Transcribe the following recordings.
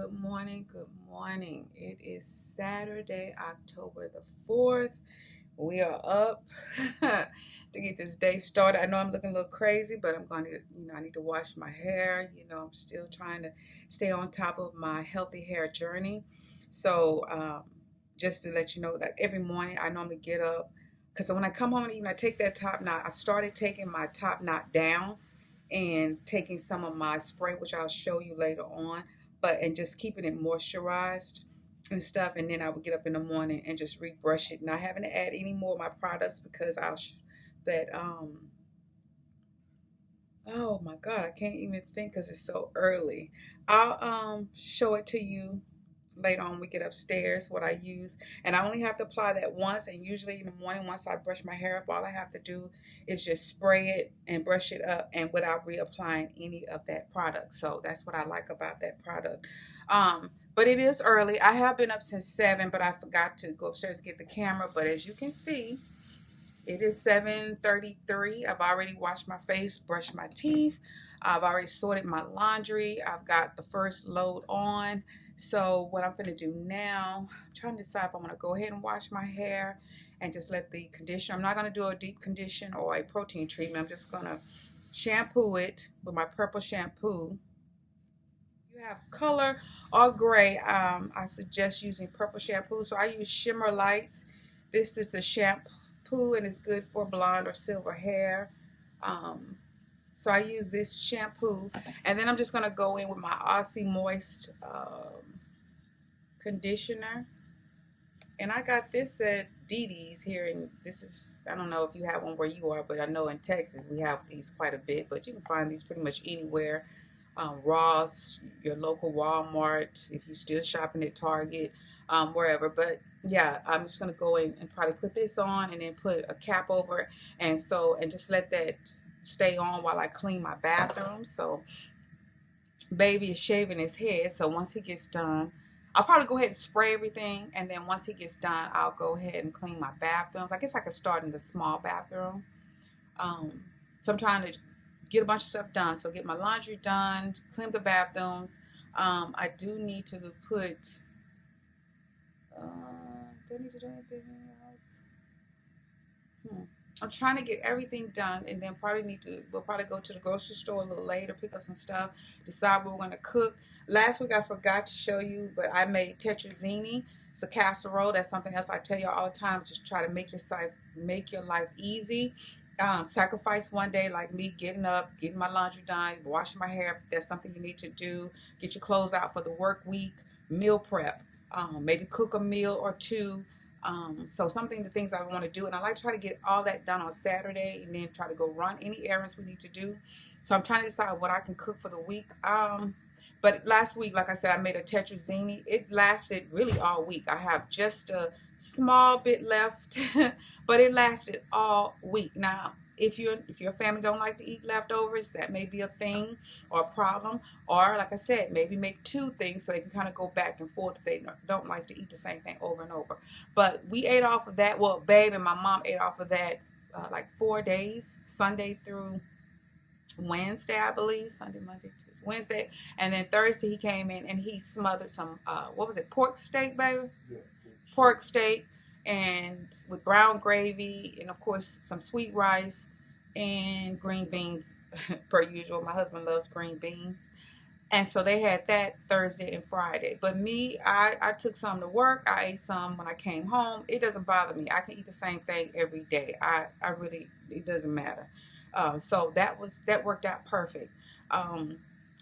Good morning. Good morning. It is Saturday, October the 4th. We are up to get this day started. I know I'm looking a little crazy, but I'm going to, I need to wash my hair. I'm still trying to stay on top of my healthy hair journey. So, just to let you know that every morning I normally get up because when I come home and even I take that top knot, I started taking my top knot down and taking some of my spray, which I'll show you later on, and just keeping it moisturized and stuff. And then I would get up in the morning and just rebrush it, not having to add any more of my products because oh my God, I can't even think because it's so early. I'll show it to you later on when we get upstairs what I use, and I only have to apply that once. And usually in the morning, once I brush my hair up, all I have to do is just spray it and brush it up, and without reapplying any of that product. So that's what I like about that product. But it is early. I have been up since 7, but I forgot to go upstairs to get the camera. But as you can see, it is 7:33. I've already washed my face, brushed my teeth. I've already sorted my laundry. I've got the first load on. So what I'm going to do now, I'm trying to decide if I want to go ahead and wash my hair and just let the conditioner. I'm not going to do a deep condition or a protein treatment. I'm just going to shampoo it with my purple shampoo. You have color or gray, I suggest using purple shampoo. So I use Shimmer Lights. This is the shampoo and it's good for blonde or silver hair. So I use this shampoo, and then I'm just going to go in with my Aussie Moist conditioner. And I got this at Dee's here, and this is, I don't know if you have one where you are, but I know in Texas we have these quite a bit, but you can find these pretty much anywhere. Ross, your local Walmart, if you're still shopping at Target, wherever. But yeah, I'm just going to go in and probably put this on and then put a cap over it, and just let that stay on while I clean my bathroom. So baby is shaving his head, so once he gets done, I'll probably go ahead and spray everything, and then once he gets done, I'll go ahead and clean my bathrooms. I guess I could start in the small bathroom. So I'm trying to get a bunch of stuff done. So get my laundry done, clean the bathrooms. I do need to put, do I need to do anything else? I'm trying to get everything done, and then we'll probably go to the grocery store a little later, pick up some stuff, decide what we're going to cook. Last week I forgot to show you, but I made tetrazzini. It's a casserole. That's something else I tell you all the time. Just try to make your life easy. Sacrifice one day, like me getting up, getting my laundry done, washing my hair. If that's something you need to do. Get your clothes out for the work week. Meal prep. Maybe cook a meal or two. So the things I want to do, and I like to try to get all that done on Saturday, and then try to go run any errands we need to do. So I'm trying to decide what I can cook for the week. But last week, like I said, I made a tetrazzini. It lasted really all week. I have just a small bit left, but it lasted all week. Now, if your family don't like to eat leftovers, that may be a thing or a problem. Or like I said, maybe make 2 things so they can kind of go back and forth if they don't like to eat the same thing over and over. But we ate off of that. Well, babe and my mom ate off of that like 4 days, Sunday through Wednesday, I believe. Sunday, Monday, Tuesday, Wednesday. And then Thursday he came in and he smothered some, what was it, pork steak, baby? Yeah. Pork steak, and with brown gravy, and of course some sweet rice and green beans per usual. My husband loves green beans. And so they had that Thursday and Friday. But me, I took some to work. I ate some when I came home. It doesn't bother me. I can eat the same thing every day. I really, it doesn't matter. So that worked out perfect.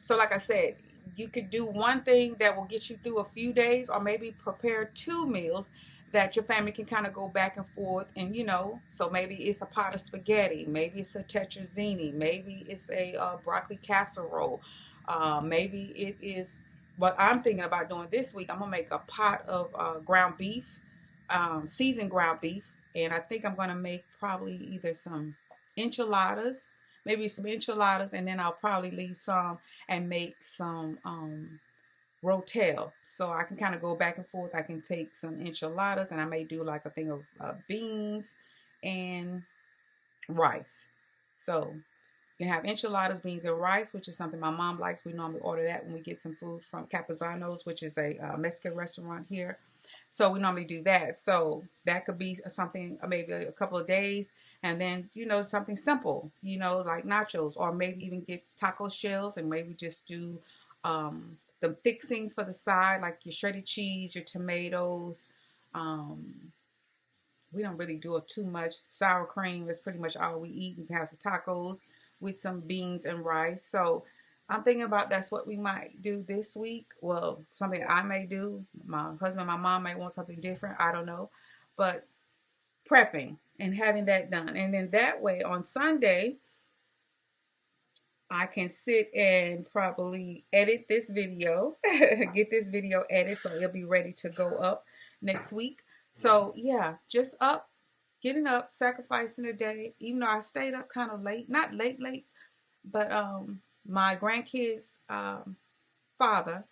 So like I said, you could do one thing that will get you through a few days, or maybe prepare 2 meals that your family can kind of go back and forth. And so maybe it's a pot of spaghetti, maybe it's a tetrazzini, maybe it's a broccoli casserole, maybe it is what I'm thinking about doing this week. I'm gonna make a pot of ground beef, seasoned ground beef, and I think I'm gonna make probably either some enchiladas, and then I'll probably leave some and make some rotel. So I can kind of go back and forth. I can take some enchiladas, and I may do like a thing of beans and rice. So You can have enchiladas, beans, and rice, which is something my mom likes. We normally order that when we get some food from Capizano's, which is a Mexican restaurant here. So we normally do that. So that could be something, maybe a couple of days. And then, you know, something simple, you know, like nachos, or maybe even get taco shells and maybe just do the fixings for the side, like your shredded cheese, your tomatoes. We don't really do it too much. Sour cream is pretty much all we eat. We can have some tacos with some beans and rice. So I'm thinking about that's what we might do this week. Well, something I may do. My husband and my mom may want something different. I don't know. But prepping and having that done. And then that way on Sunday, I can sit and probably edit this video, get this video edited so it'll be ready to go up next week. So yeah, just getting up, sacrificing a day, even though I stayed up kind of late, not late, but my grandkids' father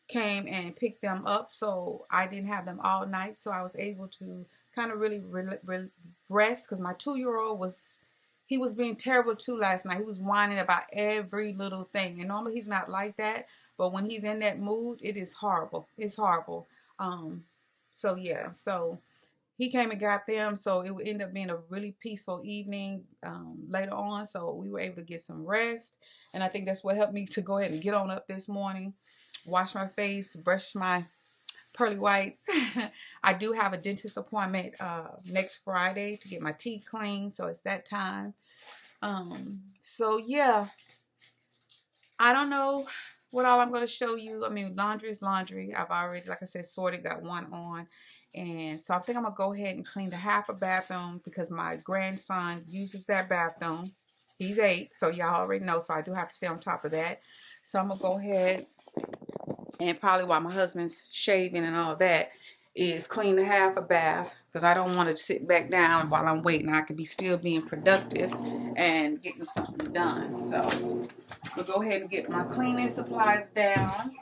came and picked them up, so I didn't have them all night, so I was able to kind of really rest, because my 2-year-old was being terrible too last night. He was whining about every little thing, and normally he's not like that, but when he's in that mood, it is horrible. It's horrible. So yeah, so he came and got them, so it would end up being a really peaceful evening later on. So we were able to get some rest, and I think that's what helped me to go ahead and get on up this morning, wash my face, brush my pearly whites. I do have a dentist appointment next Friday to get my teeth cleaned, so it's that time. So yeah, I don't know what all I'm going to show you. I mean, laundry is laundry. I've already, like I said, sorted, got one on. And so I think I'm going to go ahead and clean the half a bathroom because my grandson uses that bathroom. He's 8, so y'all already know, so I do have to stay on top of that. So I'm going to go ahead and probably while my husband's shaving and all that is clean the half a bath, because I don't want to sit back down while I'm waiting. I could be still being productive and getting something done. So I'll go ahead and get my cleaning supplies down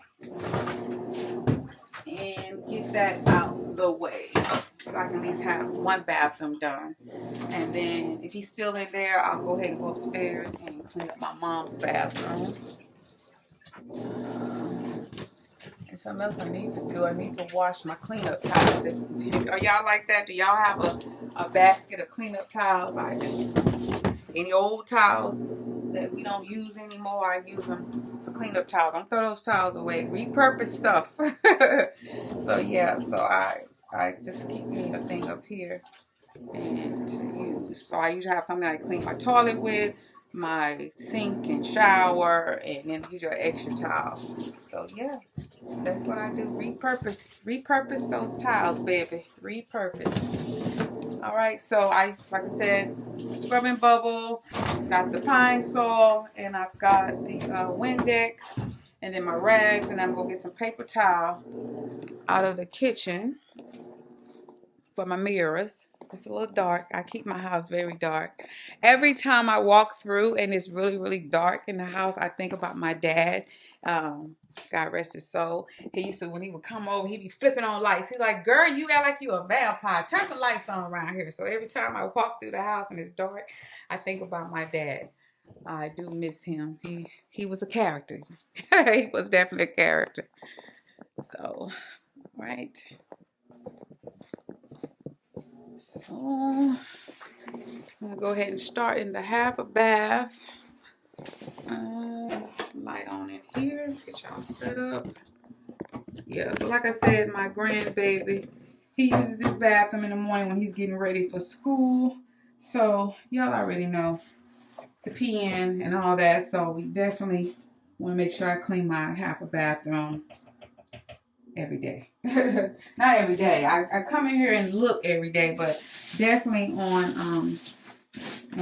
and get that out the way, so I can at least have one bathroom done. And then if he's still in there, I'll go ahead and go upstairs and clean up my mom's bathroom. And something else I need to do, I need to wash my cleanup towels. Are y'all like that? Do y'all have a basket of cleanup towels? I do. Any old towels that we don't use anymore, I use them for cleanup towels. Don't throw those towels away. Repurpose stuff. So yeah, so I just keep me a thing up here and to use. So I usually have something I clean my toilet with, my sink and shower, and then usually an extra towel. So yeah, that's what I do. Repurpose those towels, baby. Repurpose. All right, so like I said, scrubbing bubble, got the pine sol, and I've got the Windex, and then my rags, and I'm gonna get some paper towel out of the kitchen for my mirrors. It's a little dark. I keep my house very dark. Every time I walk through and it's really, really dark in the house, I think about my dad. God rest his soul. He used to, when he would come over, he'd be flipping on lights. He's like, girl, you act like you a vampire. Turn some lights on around here. So every time I walk through the house and it's dark, I think about my dad. I do miss him. He was a character. He was definitely a character. So, right. So, I'm going to go ahead and start in the half a bath. Some light on in here. Get y'all set up. Yeah, so like I said, my grandbaby, he uses this bathroom in the morning when he's getting ready for school. So, y'all already know the PN and all that. So, we definitely want to make sure I clean my half a bathroom every day. Not every day. I come in here and look every day, but definitely on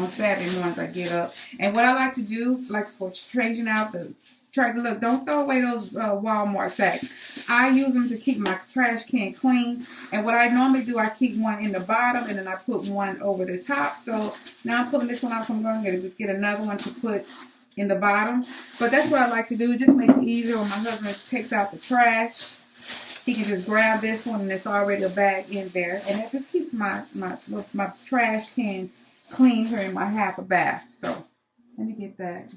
Saturday mornings I get up. And what I like to do, like for changing out don't throw away those Walmart sacks. I use them to keep my trash can clean. And what I normally do, I keep one in the bottom and then I put one over the top. So now I'm pulling this one out, so I'm going to get another one to put in the bottom. But that's what I like to do. It just makes it easier when my husband takes out the trash. He can just grab this one and there's already a bag in there. And it just keeps my trash can clean here in my half a bath. So Let me get that.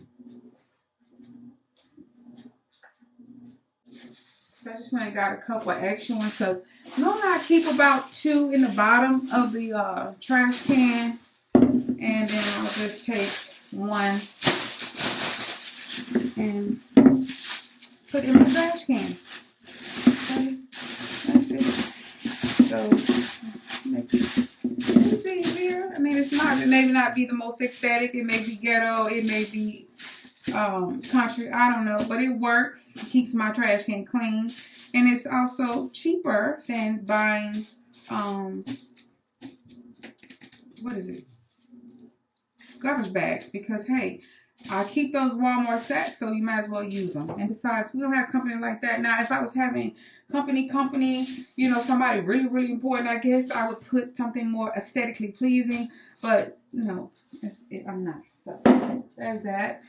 So I just went and got a couple of extra ones because normally I keep about 2 in the bottom of the trash can, and then I'll just take one and put it in the trash can. Okay, that's it. So make it easier. I mean, it's not. It may not be the most aesthetic. It may be ghetto. It may be country, I don't know, but it works. It keeps my trash can clean, and it's also cheaper than buying what is it, garbage bags, because hey, I keep those Walmart sacks, so you might as well use them. And besides, we don't have company like that. Now if I was having company, you know, somebody really important, I guess I would put something more aesthetically pleasing, but no, I'm not. So there's that.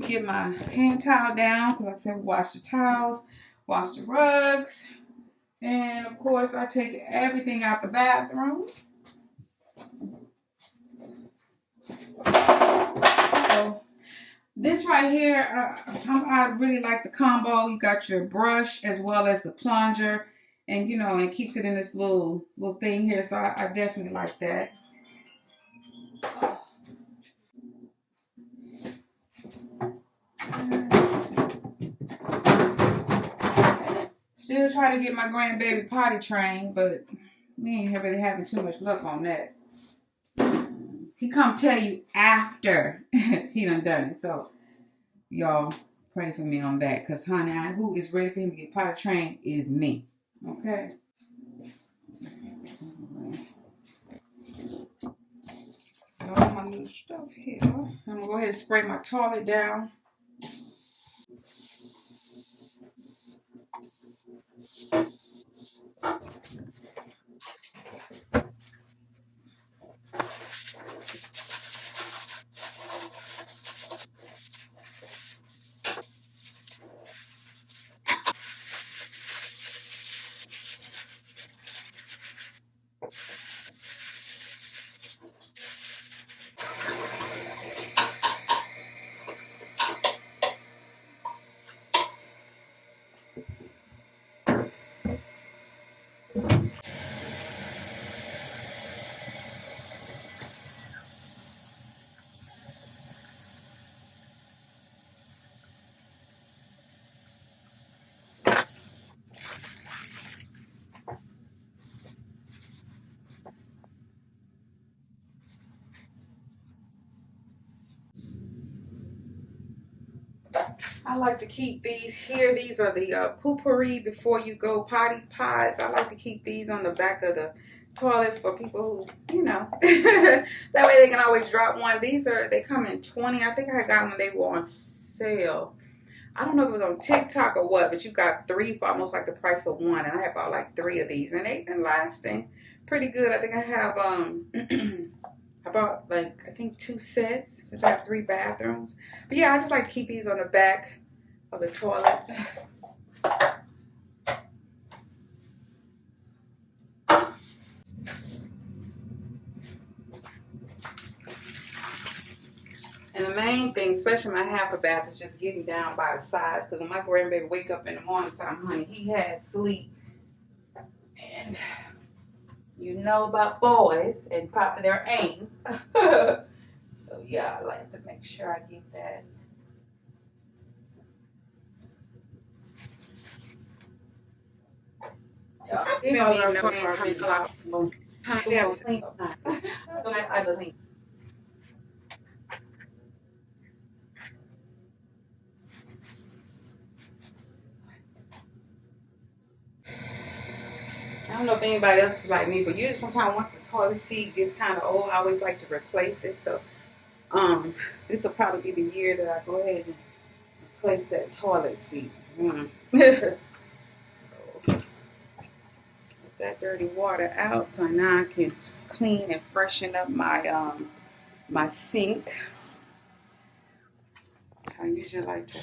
Get my hand towel down because like I said, wash the towels, wash the rugs, and of course I take everything out the bathroom. So this right here, I really like the combo. You got your brush as well as the plunger, and you know, it keeps it in this little thing here. So I definitely like that. Still trying to get my grandbaby potty trained, but we ain't really having too much luck on that. He come tell you after he done it. So y'all pray for me on that, because honey, who is ready for him to get potty trained is me. Okay. All my new stuff here. I'm gonna go ahead and spray my toilet down. I like to keep these here. These are the poopery before you go potty pods. I like to keep these on the back of the toilet for people who, you know, that way they can always drop one. They come in 20. I think I got them when they were on sale. I don't know if it was on TikTok or what, but you got 3 for almost like the price of 1. And I have bought like 3 of these, and they've been lasting pretty good. I think I have I bought like, I think 2 sets since I have 3 bathrooms. But yeah, I just like to keep these on the back of the toilet. And the main thing, especially my half a bath, is just getting down by the sides. Because when my grandbaby wake up in the morning time, honey, he has sleep. And you know about boys, and probably their aim. So yeah, I like to make sure I get that. So give me all the sleep. I don't know if anybody else is like me, but usually sometimes once the toilet seat gets kind of old, I always like to replace it. So this will probably be the year that I go ahead and replace that toilet seat. So get that dirty water out, so now I can clean and freshen up my my sink. So I usually like to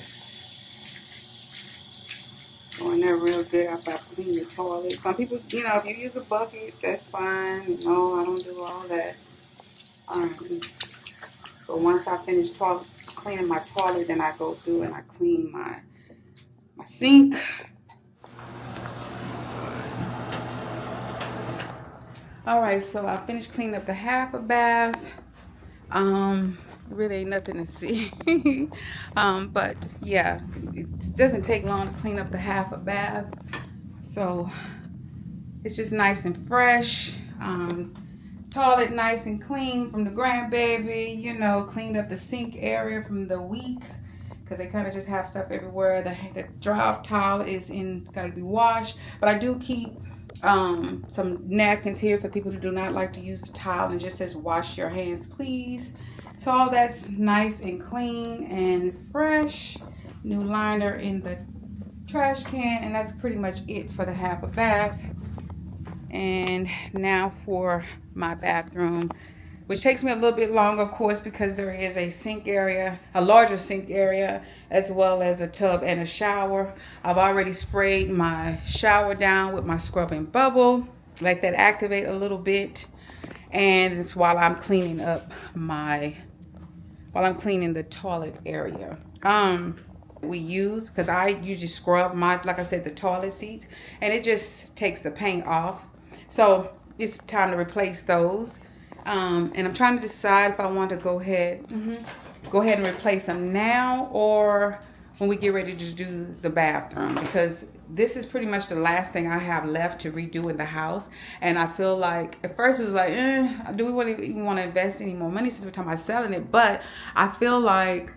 go in there real good after I clean the toilet. Some people, you know, if you use a bucket, that's fine. No, I don't do all that. But once I finish cleaning my toilet, then I go through and I clean my sink. All right, so I finished cleaning up the half a bath. Really ain't nothing to see. But yeah, it doesn't take long to clean up the half a bath. So it's just nice and fresh. Toilet nice and clean from the grandbaby, you know, cleaned up the sink area from the week because they kind of just have stuff everywhere. The dry-off towel is gotta be washed, but I do keep some napkins here for people who do not like to use the towel, and just says wash your hands please. So all that's nice and clean and fresh. New liner in the trash can, and that's pretty much it for the half a bath. And now for my bathroom, which takes me a little bit longer, of course, because there is a sink area, a larger sink area, as well as a tub and a shower. I've already sprayed my shower down with my scrubbing bubble, let that activate a little bit. And it's while I'm cleaning up the toilet area. We use, because I usually scrub like I said, the toilet seats, and it just takes the paint off. So it's time to replace those. And I'm trying to decide if I want to go ahead and replace them now or when we get ready to do the bathroom, because this is pretty much the last thing I have left to redo in the house. And I feel like at first it was like, do we even want to invest any more money since we're talking about selling it? But I feel like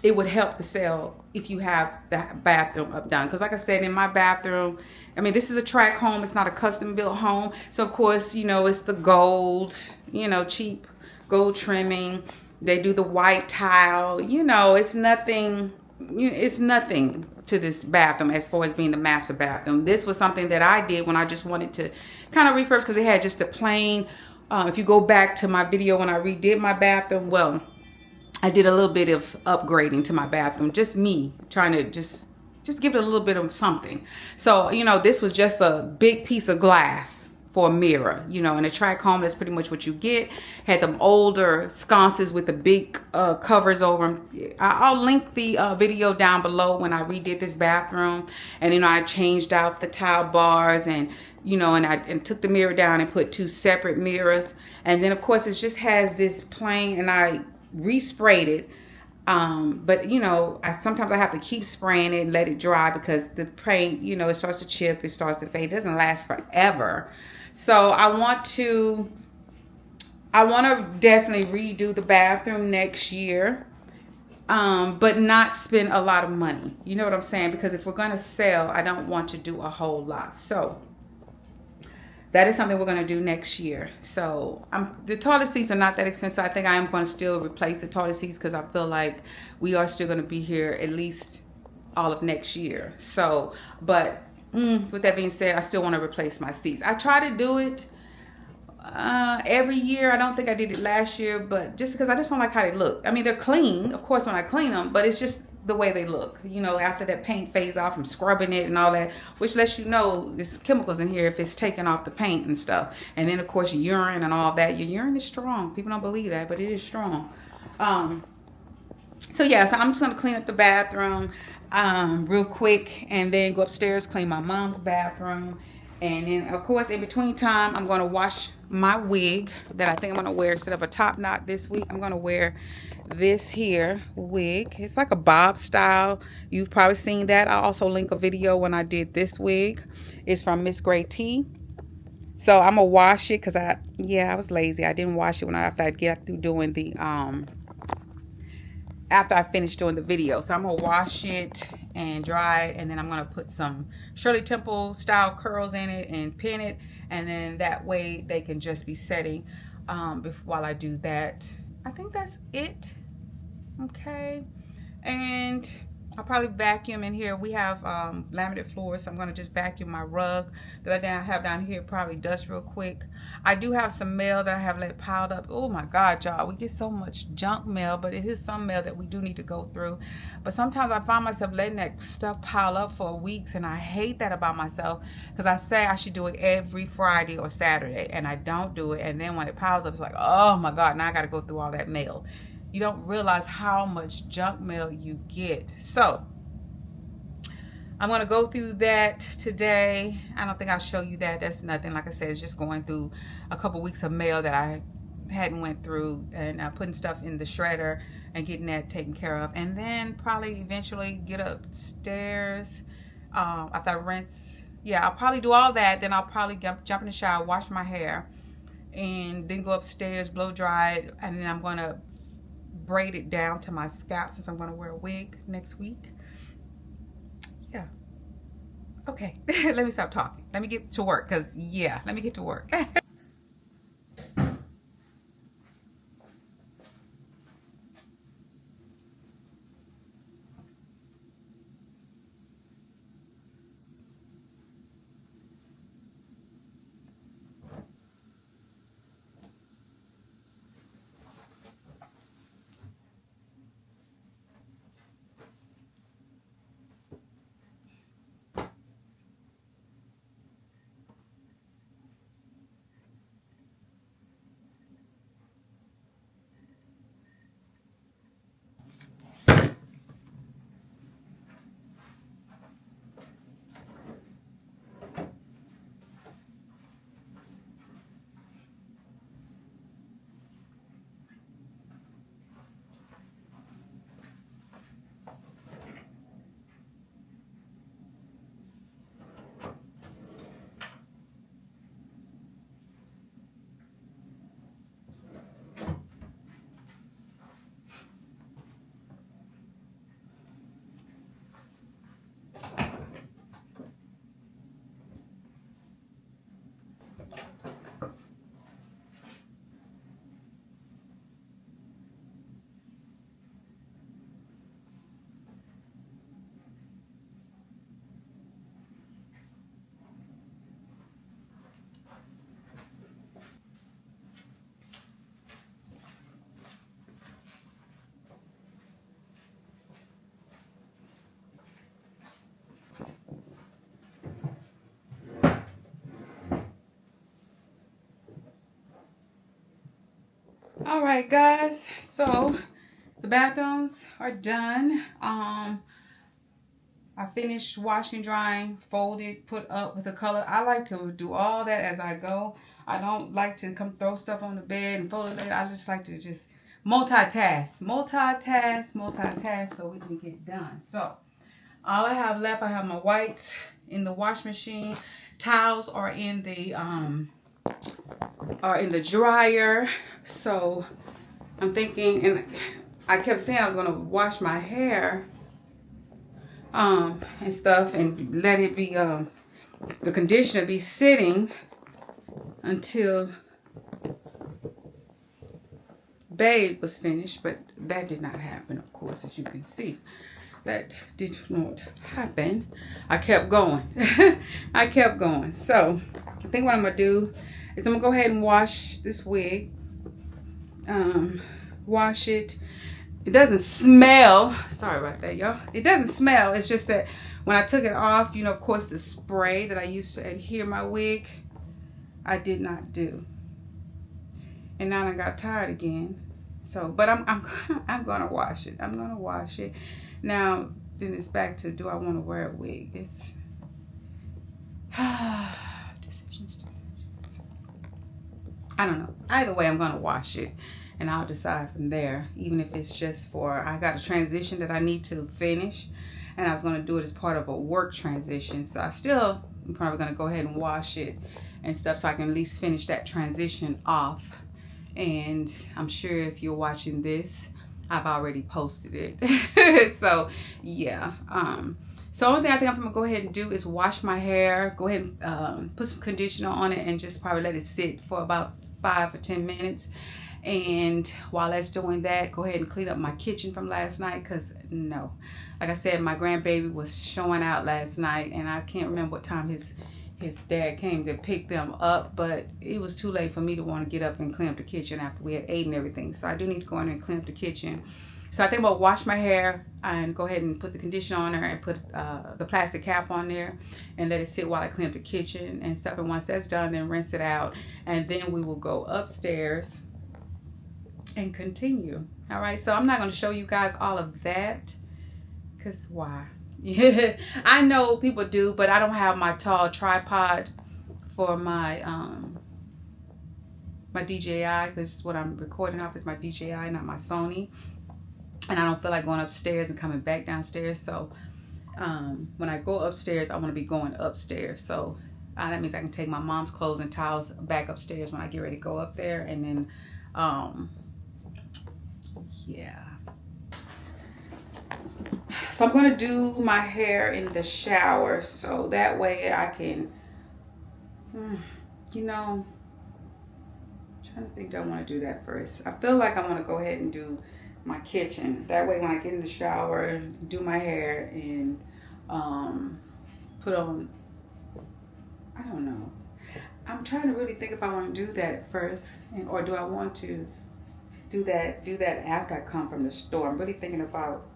it would help the sale if you have the bathroom up done. Because like I said, in my bathroom, I mean, this is a track home. It's not a custom built home. So of course, you know, it's the gold, you know, cheap gold trimming. They do the white tile, you know, it's nothing to this bathroom as far as being the master bathroom. This was something that I did when I just wanted to kind of refurbish, because it had just a plain, if you go back to my video when I redid my bathroom, well, I did a little bit of upgrading to my bathroom, just me trying to just give it a little bit of something. So, you know, this was just a big piece of glass for a mirror, you know, in a track home, that's pretty much what you get. Had them older sconces with the big covers over them. I'll link the video down below when I redid this bathroom. And, you know, I changed out the tile bars and, you know, and took the mirror down and put two separate mirrors. And then, of course, it just has this plain, and I resprayed it. But, you know, sometimes I have to keep spraying it and let it dry because the paint, you know, it starts to chip, it starts to fade. It doesn't last forever. So I want to definitely redo the bathroom next year, but not spend a lot of money. You know what I'm saying? Because if we're going to sell, I don't want to do a whole lot. So that is something we're going to do next year. So the toilet seats are not that expensive. I think I am going to still replace the toilet seats because I feel like we are still going to be here at least all of next year. So, but with that being said, I still want to replace my seats. I try to do it every year. I don't think I did it last year, but just because I just don't like how they look. I mean, they're clean, of course, when I clean them, but it's just the way they look. You know, after that paint fades off from scrubbing it and all that, which lets you know there's chemicals in here if it's taking off the paint and stuff. And then, of course, your urine and all that. Your urine is strong. People don't believe that, but it is strong. So yeah, so I'm just going to clean up the bathroom real quick and then go upstairs, clean my mom's bathroom. And then, of course, in between time, I'm going to wash my wig that I think I'm going to wear instead of a top knot this week. I'm going to wear this here wig. It's like a bob style. You've probably seen that. I'll also link a video when I did this wig. It's from Miss Gray T. So I'm going to wash it because I was lazy. I didn't wash it after I get through doing the after I finish doing the video. So I'm going to wash it and dry it, and then I'm going to put some Shirley Temple style curls in it and pin it, and then that way they can just be setting while I do that. I think that's it. Okay. And I'll probably vacuum in here. We have laminate floors, so I'm going to just vacuum my rug that I have down here, probably dust real quick. I do have some mail that I have let piled up. Oh my God, y'all, we get so much junk mail, but it is some mail that we do need to go through. But sometimes I find myself letting that stuff pile up for weeks, and I hate that about myself, because I say I should do it every Friday or Saturday, and I don't do it. And then when it piles up, it's like, oh my God, now I got to go through all that mail. You don't realize how much junk mail you get. So I'm going to go through that today. I don't think I'll show you that. That's nothing. Like I said, it's just going through a couple weeks of mail that I hadn't went through, and putting stuff in the shredder and getting that taken care of. And then probably eventually get upstairs after I rinse. Yeah, I'll probably do all that. Then I'll probably jump in the shower, wash my hair, and then go upstairs, blow dry it, and then I'm going to braid it down to my scalp, since I'm going to wear a wig next week. Yeah. Okay. Let me stop talking. Let me get to work, because yeah, let me get to work. All right, guys, so the bathrooms are done. I finished washing, drying, folded, put up with the color. I like to do all that as I go. I don't like to come throw stuff on the bed and fold it later. I just like to just multitask so we can get done. So all I have left, I have my whites in the wash machine. Towels are in the dryer. So I'm thinking, and I kept saying I was gonna wash my hair and stuff and let it be the conditioner be sitting until Babe was finished, but that did not happen, of course, as you can see. That did not happen. I kept going. I kept going. So I think what I'm gonna do is I'm gonna go ahead and wash this wig. Wash it. It doesn't smell. Sorry about that, y'all. It doesn't smell. It's just that when I took it off, you know, of course, the spray that I used to adhere my wig, I did not do. And now I got tired again. So, but I'm gonna wash it. I'm gonna wash it. Now, then it's back to, do I want to wear a wig? It's decisions. I don't know. Either way, I'm gonna wash it, and I'll decide from there. Even if it's just for, I got a transition that I need to finish, and I was gonna do it as part of a work transition. So I'm probably gonna go ahead and wash it and stuff, so I can at least finish that transition off. And I'm sure if you're watching this, I've already posted it. So yeah. So the only thing I think I'm gonna go ahead and do is wash my hair, go ahead and put some conditioner on it, and just probably let it sit for about 5 or 10 minutes. And while that's doing that, go ahead and clean up my kitchen from last night, because no, like I said, my grandbaby was showing out last night, and I can't remember what time his dad came to pick them up, but it was too late for me to want to get up and clean up the kitchen after we had ate and everything. So I do need to go in and clean up the kitchen. So I think I'm gonna wash my hair and go ahead and put the conditioner on there and put the plastic cap on there and let it sit while I clean up the kitchen and stuff. And once that's done, then rinse it out, and then we will go upstairs and continue. All right, so I'm not going to show you guys all of that, because why? Yeah, I know people do, but I don't have my tall tripod for my my DJI, because what I'm recording off is my DJI, not my Sony, and I don't feel like going upstairs and coming back downstairs. So when I go upstairs, I want to be going upstairs. So that means I can take my mom's clothes and towels back upstairs when I get ready to go up there, and then yeah. So I'm gonna do my hair in the shower, so that way I can, you know, I'm trying to think, do I want to do that first? I feel like I want to go ahead and do my kitchen. That way when I get in the shower, do my hair and put on, I don't know. I'm trying to really think if I want to do that first, or do I want to do that after I come from the store. I'm really thinking about.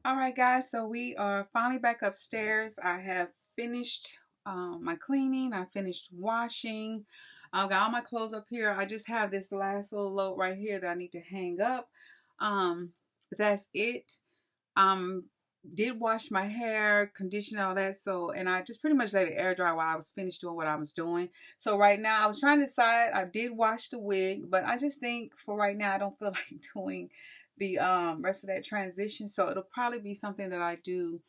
All right, guys, so we are finally back upstairs. I have finished my cleaning. I finished washing. I've got all my clothes up here. I just have this last little load right here that I need to hang up. But that's it. Did wash my hair, condition, all that. So, and I just pretty much let it air dry while I was finished doing what I was doing. So right now I was trying to decide. I did wash the wig, but I just think for right now I don't feel like doing the rest of that transition. So it'll probably be something that I do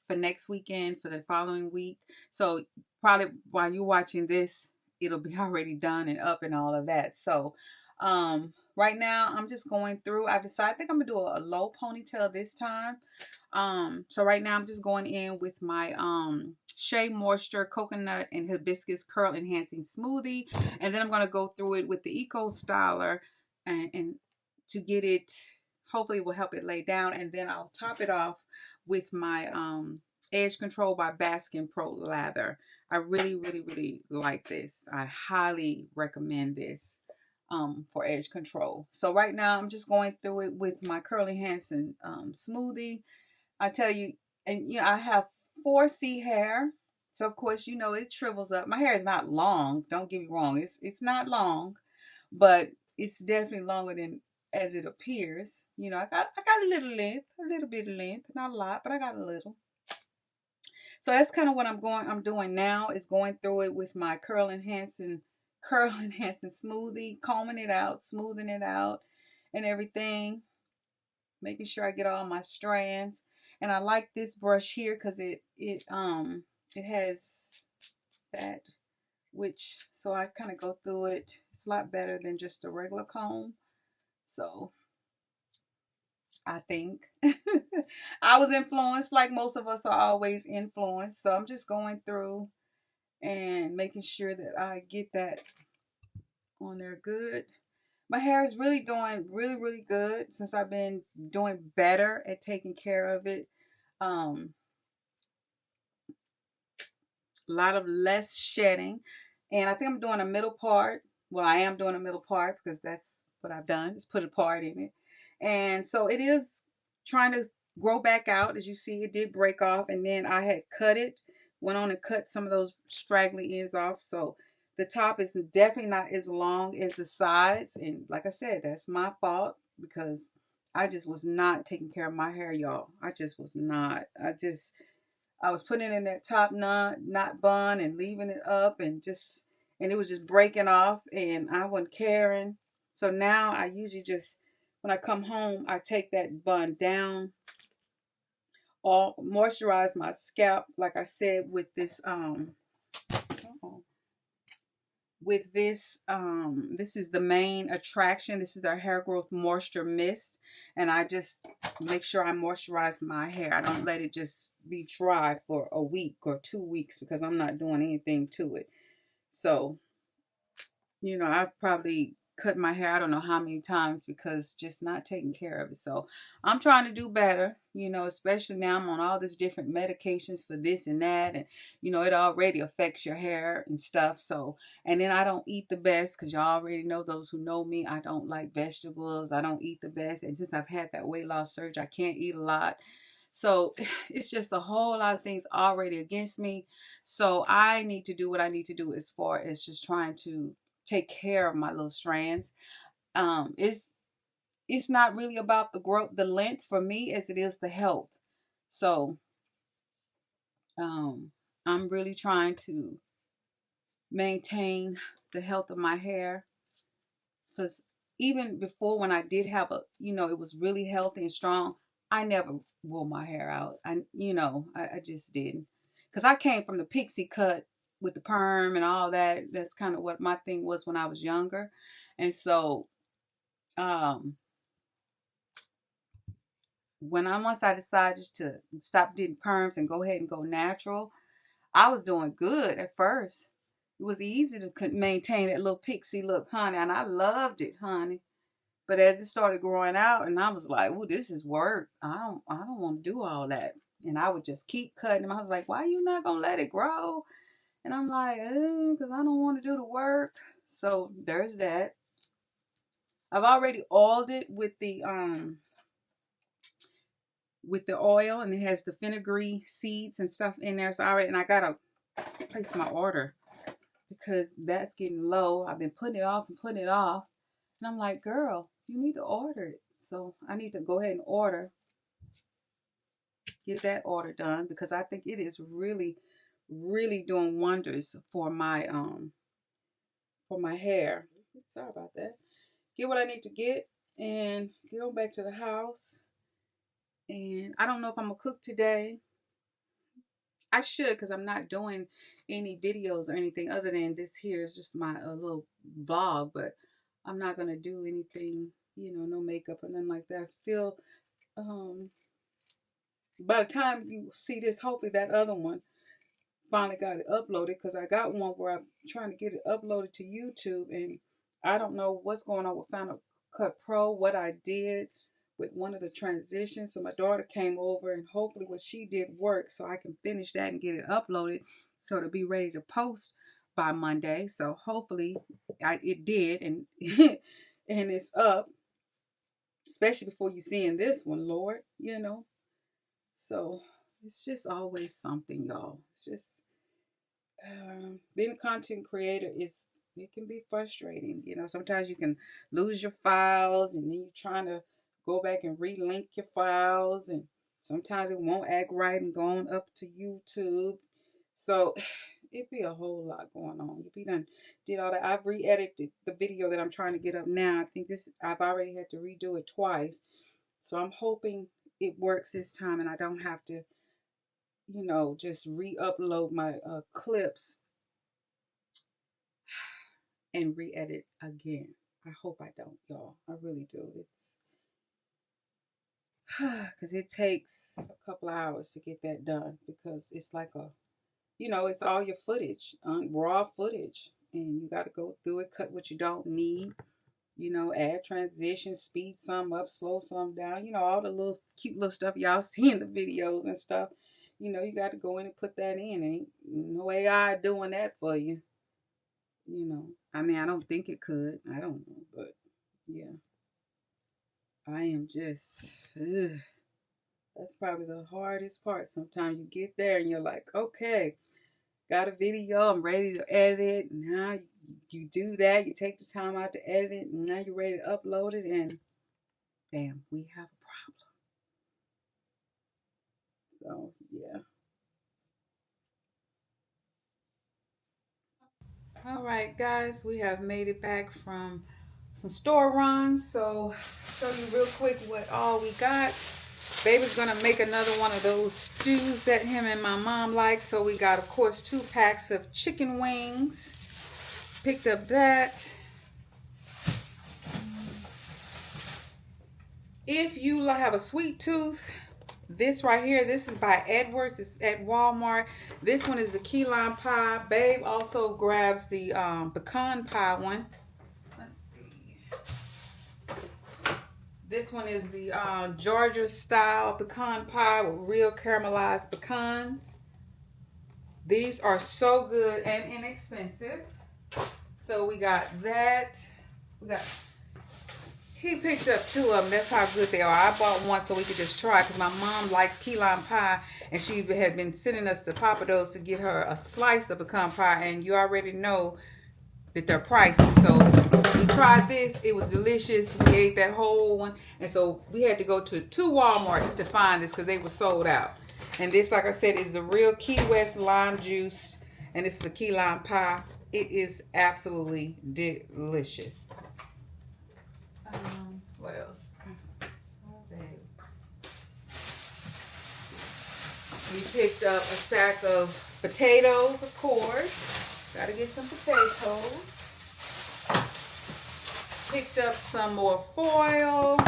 for next weekend, for the following week. So probably while you're watching this, it'll be already done and up and all of that. So right now I'm just going through. I've decided I think I'm gonna do a low ponytail this time. So right now I'm just going in with my Shea Moisture Coconut and Hibiscus Curl Enhancing Smoothie, and then I'm gonna go through it with the Eco Styler and to get it, hopefully it will help it lay down, and then I'll top it off with my Edge Control by Baskin Pro Lather. I really like this. I highly recommend this for edge control. So right now I'm just going through it with my Curl Enhancing smoothie. I tell you, and you know, I have 4C hair, so of course you know it shrivels up. My hair is not long, don't get me wrong, it's not long, but it's definitely longer than as it appears. You know, I got a little length, a little bit of length, not a lot, but I got a little. So that's kind of what I'm doing now, is going through it with my curl enhancing smoothie, combing it out, smoothing it out and everything, making sure I get all my strands. And I like this brush here because it has that, which, so I kind of go through it. It's a lot better than just a regular comb. So I think I was influenced, like most of us are always influenced. So I'm just going through and making sure that I get that on there good. My hair is really doing really good since I've been doing better at taking care of it. A lot of less shedding, and I think I'm doing a middle part. Well, I am doing a middle part because that's what I've done, is put a part in it. And so it is trying to grow back out. As you see, it did break off, and then I had cut it, went on and cut some of those straggly ends off. So the top is definitely not as long as the sides. And like I said, that's my fault, because I just was not taking care of my hair, y'all. I just was not. I was putting it in that top knot bun and leaving it up, and it was just breaking off, and I wasn't caring. So now I usually just, when I come home, I take that bun down, or moisturize my scalp, like I said, with this this is the main attraction. This is our hair growth moisture mist, and I just make sure I moisturize my hair. I don't let it just be dry for a week or 2 weeks, because I'm not doing anything to it. So You know, I've probably cut my hair I don't know how many times because just not taking care of it. So I'm trying to do better, you know, especially now I'm on all these different medications for this and that. And, you know, it already affects your hair and stuff. So, and then I don't eat the best because y'all already know, those who know me, I don't like vegetables. I don't eat the best. And since I've had that weight loss surge, I can't eat a lot. So it's just a whole lot of things already against me. So I need to do what I need to do as far as just trying to take care of my little strands. It's not really about the growth, the length for me as it is the health. So I'm really trying to maintain the health of my hair, because even before, when I did have a, you know, it was really healthy and strong, I never wore my hair out. I just didn't, because I came from the pixie cut with the perm and all that. That's kind of what my thing was when I was younger. And so um once I decided to stop doing perms and go ahead and go natural, I was doing good at first. It was easy to maintain that little pixie look, honey, and I loved it, honey. But as it started growing out, and I was like, "Oh, this is work. I don't want to do all that." And I would just keep cutting them. I was like, "Why are you not gonna let it grow?" And I'm like, "Because I don't want to do the work." So there's that. I've already oiled it with the oil, and it has the fenugreek seeds and stuff in there. So and I gotta place my order because that's getting low. I've been putting it off and putting it off, and I'm like, girl, you need to order it. So I need to go ahead and get that order done, because I think it is really, really doing wonders for my hair. Sorry about that. Get what I need to get and get on back to the house. And I don't know if I'm gonna cook today. I should, because I'm not doing any videos or anything other than this here. It's just my little vlog, but I'm not going to do anything, you know, no makeup or nothing like that. Still, by the time you see this, hopefully that other one finally got it uploaded, because I got one where I'm trying to get it uploaded to YouTube, and I don't know what's going on with Final Cut Pro, what I did with one of the transitions. So my daughter came over, and hopefully what she did worked, so I can finish that and get it uploaded so to be ready to post by Monday. So hopefully it did, and and it's up, especially before you seeing this one, Lord, you know. So it's just always something, y'all. It's just being a content creator it can be frustrating. You know, sometimes you can lose your files, and then you're trying to go back and relink your files, and sometimes it won't act right and going up to YouTube. So it'd be a whole lot going on. If you done did all that, I've re-edited the video that I'm trying to get up now. I think I've already had to redo it twice. So I'm hoping it works this time and I don't have to, you know, just re-upload my clips and re-edit again. I hope I don't, y'all. I really do. It's because it takes a couple of hours to get that done, because it's like you know, it's all your footage, raw footage, and you got to go through it, cut what you don't need, you know, add transitions, speed some up, slow some down, you know, all the little cute little stuff y'all see in the videos and stuff. You know, you got to go in and put that in. Ain't no AI doing that for you. You know, I mean, I don't think it could. I don't know, but yeah, I am just, ugh. That's probably the hardest part. Sometimes you get there and you're like, okay, got a video, I'm ready to edit. Now you do that, you take the time out to edit it, and now you're ready to upload it, and bam, we have a problem. So, yeah. All right, guys, we have made it back from some store runs. So, show you real quick what all we got. Baby's gonna make another one of those stews that him and my mom like. So we got, of course, 2 packs of chicken wings. Picked up that. If you have a sweet tooth, This right here, this is by Edwards. It's at Walmart. This one is the key lime pie. Babe also grabs the pecan pie one. Let's see. This one is the Georgia style pecan pie with real caramelized pecans. These are so good and inexpensive. So we got that. He picked up 2 of them. That's how good they are. I bought one so we could just try because my mom likes key lime pie and she had been sending us to Papa Do's to get her a slice of pecan pie, and you already know that they're pricey. So we tried this. It was delicious. We ate that whole one, and so we had to go to 2 Walmarts to find this because they were sold out. And this, like I said, is the real Key West lime juice, and this is the key lime pie. It is absolutely delicious. What else? We picked up a sack of potatoes, of course. Gotta get some potatoes. Picked up some more foil.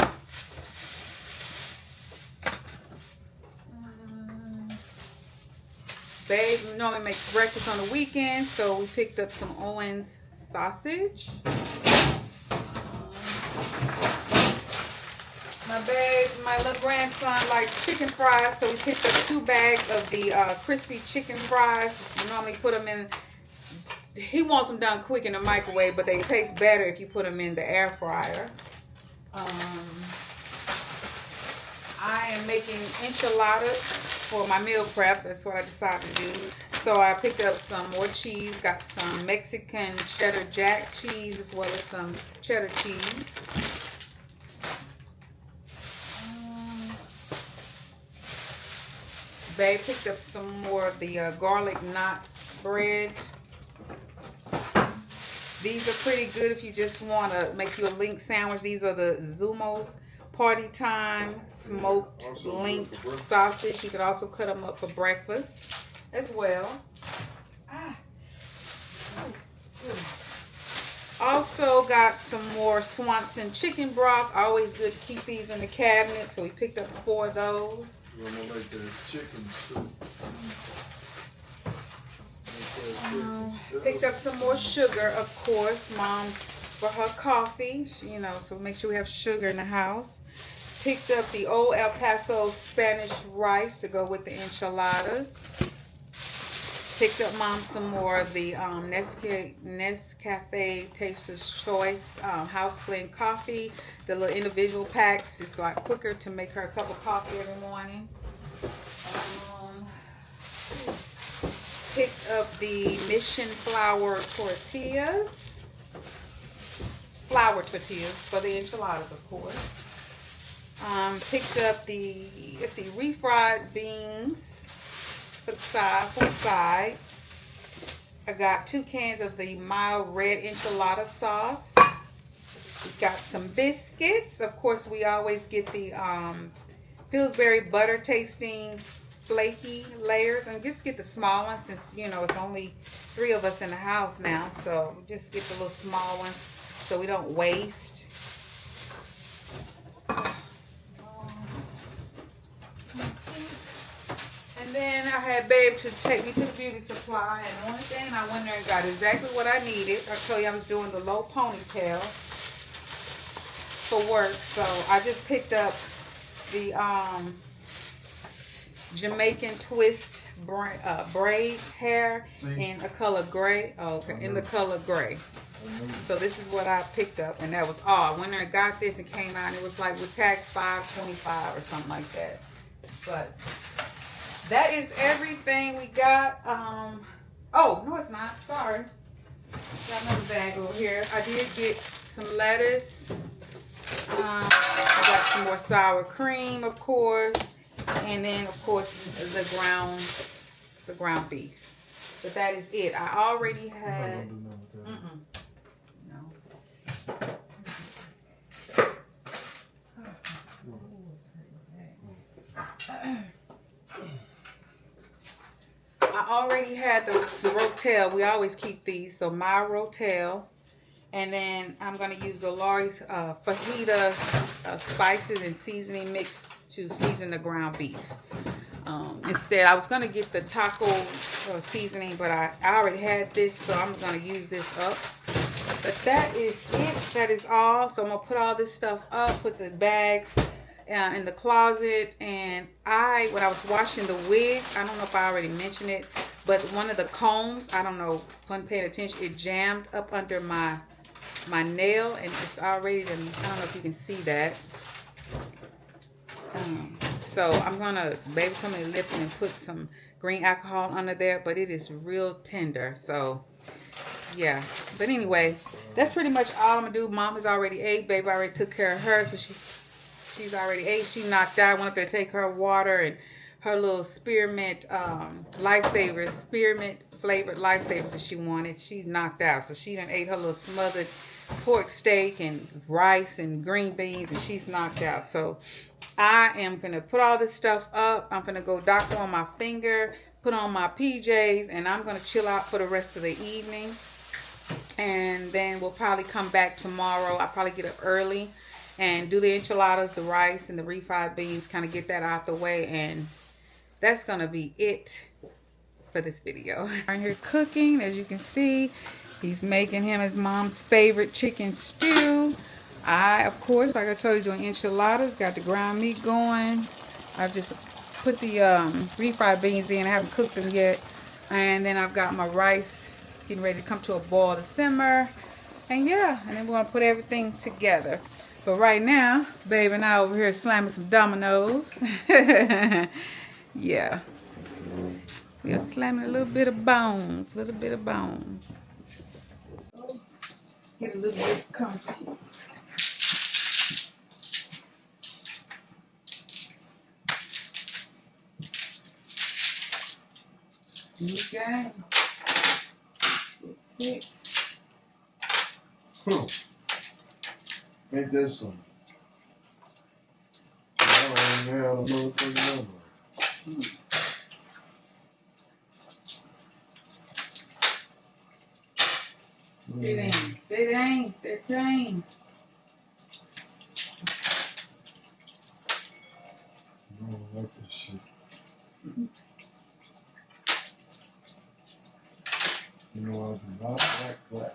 Babe normally makes breakfast on the weekend, so we picked up some Owens sausage. My little grandson likes chicken fries, so we picked up 2 bags of the crispy chicken fries. We normally put them in, he wants them done quick in the microwave, but they taste better if you put them in the air fryer. I am making enchiladas for my meal prep. That's what I decided to do. So I picked up some more cheese, got some Mexican cheddar jack cheese as well as some cheddar cheese. Babe picked up some more of the garlic knots bread. These are pretty good if you just want to make you a link sandwich. These are the Zumos Party Time smoked link sausage. You can also cut them up for breakfast as well. Also got some more Swanson chicken broth. Always good to keep these in the cabinet, so we picked up 4 of those. I'm gonna make the chicken soup. Picked up some more sugar, of course, Mom, for her coffee. You know, so make sure we have sugar in the house. Picked up the old El Paso Spanish rice to go with the enchiladas. Picked up Mom some more of the Nescafe Taster's Choice house blend coffee. The little individual packs. It's like quicker to make her a cup of coffee every morning. Picked up the Mission flour tortillas. Flour tortillas for the enchiladas, of course. Picked up the, let's see, refried beans. For the side. I got 2 cans of the mild red enchilada sauce. We got some biscuits. Of course, we always get the Pillsbury butter tasting flaky layers, and just get the small ones since, you know, it's only 3 of us in the house now. So just get the little small ones so we don't waste. And then I had Babe to take me to the beauty supply, and the only thing I went there and got exactly what I needed. I told you I was doing the low ponytail for work, so I just picked up the Jamaican twist braid hair in a color gray. Oh, okay, in the color gray. So this is what I picked up, and that was all. I went there and got this and came out, and it was like with tax $5.25 or something like that. But that is everything we got. Oh, no, it's not. Sorry. Got another bag over here. I did get some lettuce. I got some more sour cream, of course. And then, of course, the ground beef. But that is it. I already had... No. I already had the Rotel. We always keep these. So my Rotel. And then I'm going to use the Lori's fajita spices and seasoning mix to season the ground beef. Instead, I was going to get the taco seasoning, but I already had this, so I'm going to use this up. But that is it. That is all. So I'm going to put all this stuff up, put the bags in the closet. And when I was washing the wig, I don't know if I already mentioned it, but one of the combs, I don't know, wasn't paying attention, it jammed up under my nail, and it's already, I don't know if you can see that. So I'm gonna, baby told me to lift it and put some green alcohol under there, but it is real tender. So yeah, but anyway, that's pretty much all I'm gonna do. Mom has already ate. Baby already took care of her, so she's already ate. She knocked out. Went up there to take her water and her little spearmint lifesavers, spearmint flavored lifesavers that she wanted. She knocked out, so she done ate her little smothered pork steak and rice and green beans, and she's knocked out. So I am gonna put all this stuff up. I'm gonna go doctor on my finger, put on my PJs, and I'm gonna chill out for the rest of the evening. And then we'll probably come back tomorrow. I'll probably get up early and do the enchiladas, the rice, and the refried beans, kind of get that out the way. And that's gonna be it for this video. I'm here cooking, as you can see. He's making him his mom's favorite chicken stew. I, of course, like I told you, doing enchiladas. Got the ground meat going. I've just put the refried beans in. I haven't cooked them yet. And then I've got my rice getting ready to come to a boil to simmer. And yeah, and then we're going to put everything together. But right now, babe and I over here slamming some Dominoes. Yeah. We are slamming a little bit of bones. A little bit of bones. Get a little bit of content. New game. 6. Ain't that something? I don't even have a motherfucking number. It ain't. I don't like this shit. You know, I do not like that.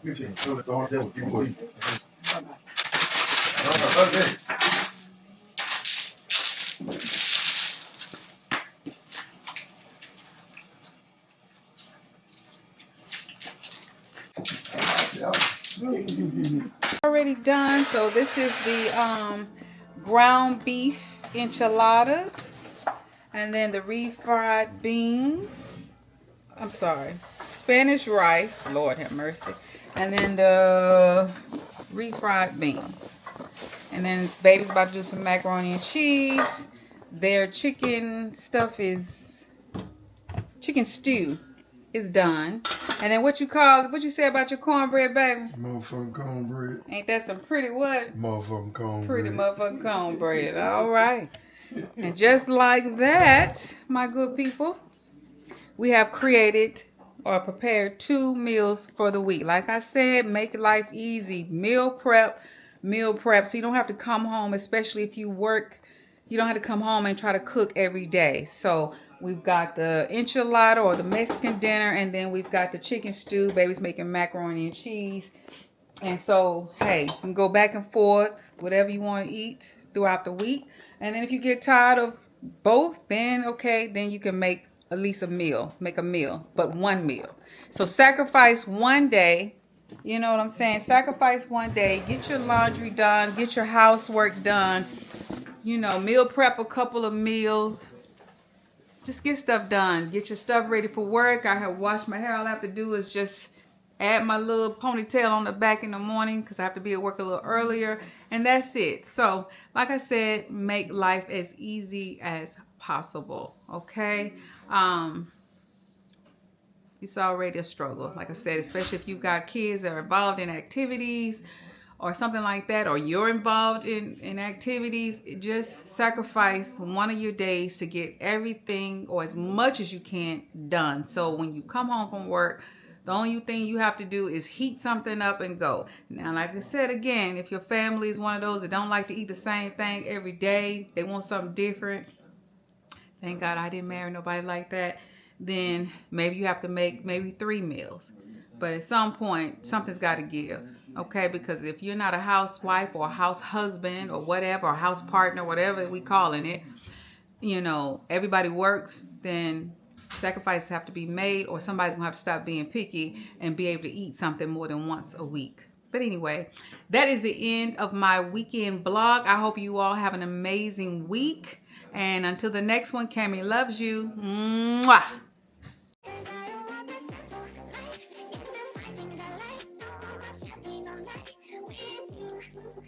You can throw the door there with people eat. Okay. Already done. So this is the ground beef enchiladas, and then the refried beans. I'm sorry, Spanish rice. Lord have mercy. And then the refried beans. And then baby's about to do some macaroni and cheese. Their chicken stuff is chicken stew is done. And then what you say about your cornbread, baby? Motherfucking cornbread. Ain't that some pretty what? Motherfucking cornbread. Pretty motherfucking cornbread. All right. And just like that, my good people, we have created or prepared 2 meals for the week. Like I said, make life easy. Meal prep. So you don't have to come home, especially if you work. You don't have to come home and try to cook every day. So we've got the enchilada or the Mexican dinner, and then we've got the chicken stew. Baby's making macaroni and cheese. And so, hey, you can go back and forth, whatever you want to eat throughout the week. And then if you get tired of both, then okay, then you can make at least a meal. Make a meal, but 1 meal. So sacrifice 1 day. You know what I'm saying? Sacrifice 1 day. Get your laundry done. Get your housework done. You know, meal prep a couple of meals. Just get stuff done. Get your stuff ready for work. I have washed my hair. All I have to do is just add my little ponytail on the back in the morning because I have to be at work a little earlier. And that's it. So, like I said, make life as easy as possible. Okay? It's already a struggle. Like I said, especially if you've got kids that are involved in activities or something like that, or you're involved in activities, just sacrifice one of your days to get everything or as much as you can done. So when you come home from work, the only thing you have to do is heat something up and go. Now, like I said again, if your family is one of those that don't like to eat the same thing every day, they want something different, thank God I didn't marry nobody like that, then maybe you have to make maybe 3 meals. But at some point, something's got to give, okay? Because if you're not a housewife or a house husband or whatever, or house partner, whatever we calling it, you know, everybody works, then sacrifices have to be made, or somebody's going to have to stop being picky and be able to eat something more than once a week. But anyway, that is the end of my weekend blog. I hope you all have an amazing week. And until the next one, Kammy loves you. Mwah!